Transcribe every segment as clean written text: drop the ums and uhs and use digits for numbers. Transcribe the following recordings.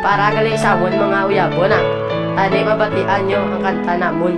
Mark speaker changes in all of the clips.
Speaker 1: Para gali isawon mga uyabo na. Tani mabatian nyo ang kanta namon.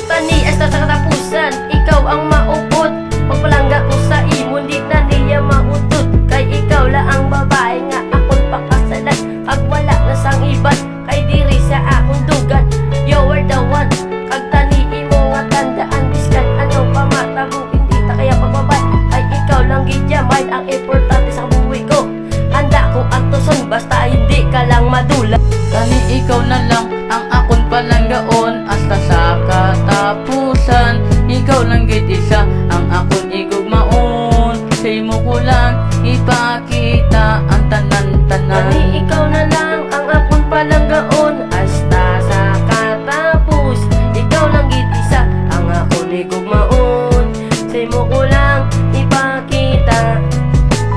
Speaker 1: Tani esta sa katapusan, ikaw ang maupot. Pagpalangga ko sa imo, di na niya mautot. Kay ikaw la ang babae nga akong pakasalan. Pag wala na sang iban, kay diri sa akong dugan. You are the one, kag tani imo nga tandaan. Biskan ano pa matabo, hindi ta kaya pagbabay. Kay ikaw lang gidyaman ang importante sa buhay ko. Handa ko ang tuson, basta hindi ka lang madula.
Speaker 2: Tani ikaw na lang ang akong palanggaon. Hasta sa katapusan, ikaw lang gid isa ang akong igugmaon. Sa imo ko lang ipakita ang tanan-tanan.
Speaker 1: Tani ikaw na lang ang akong palanggaon. Hasta sa katapus, ikaw lang gid isa ang akong igugmaon. Sa imo ko lang ipakita.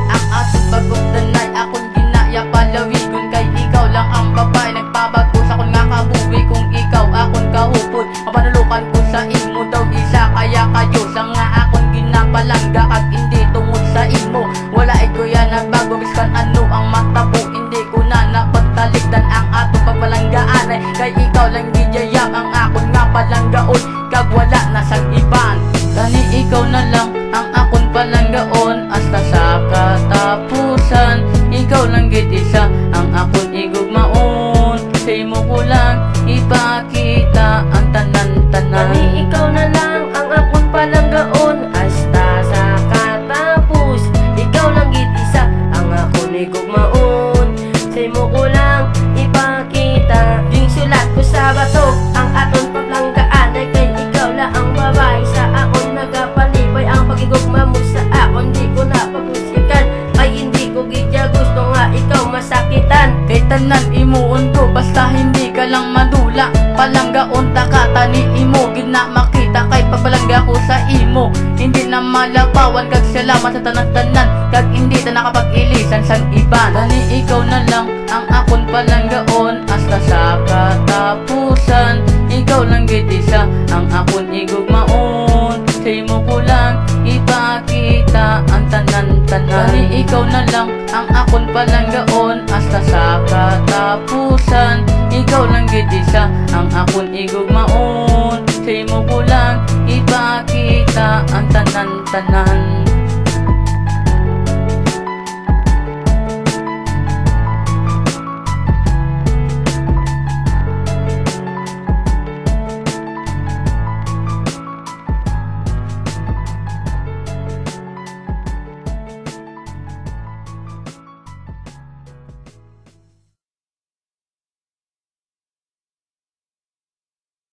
Speaker 2: Ang atong bagong danay akong ginaya palawigon. Kay ikaw lang ang babae nagpabago sa akong nga kabuhi. Kung ikaw akong kahupod, mapanulukan ko sa imo daw isa. Kaya kayo sa nga akong ginapalangga. Kag hindi tungod sa imo, wala ko yan nagbago. Biskan ano ang matabo, hindi ko na napagtalikdan ang atong pagpalanggaan. Kay ikaw lang gidyayak ang akong nga palanggaon. Kag wala na sang iban. Tani ikaw na lang ang akong palanggaon. Hasta sa katapusan, ikaw lang gid isa ang akong igugmaon. Sa imo ko lang ipakita ang tanan-tanan.
Speaker 1: Tani ikaw na lang ang akong palanggaon. Hasta sa katapus, ikaw lang gid isa ang akong igugmaon. Sa imo ko lang ipakita. Ding sulat ko sa bato ang aton paglanggaan. Ay kay ikaw lang ang babae sa akon nagapalibay. Ang pagigugma mo sa akon di ko na pagusikan. Kay hindi ko gidya gusto nga ikaw masakitan.
Speaker 2: Kay tanan imuon ko basta hindi ka lang madula. Palanggaon ta ka tani imo gid na makita. Kay pagpalangga ko sa imo, hindi na malapawan. Kag salamat sa tanan-tanan, kag hindi ta nakapag-ilisan sang iban. Tani ikaw na lang ang akon palanggaon. Hasta sa katapusan, ikaw lang gid isa ang akon igugmaon. Sa imo ko lang ipakita ang tanan-tanan. Tani ikaw na lang ang akon palanggaon. Hasta sa katapusan, ikaw lang gid isa ang akon igugmaon. Sa imo ko lang ipakita ang tanan-tanan.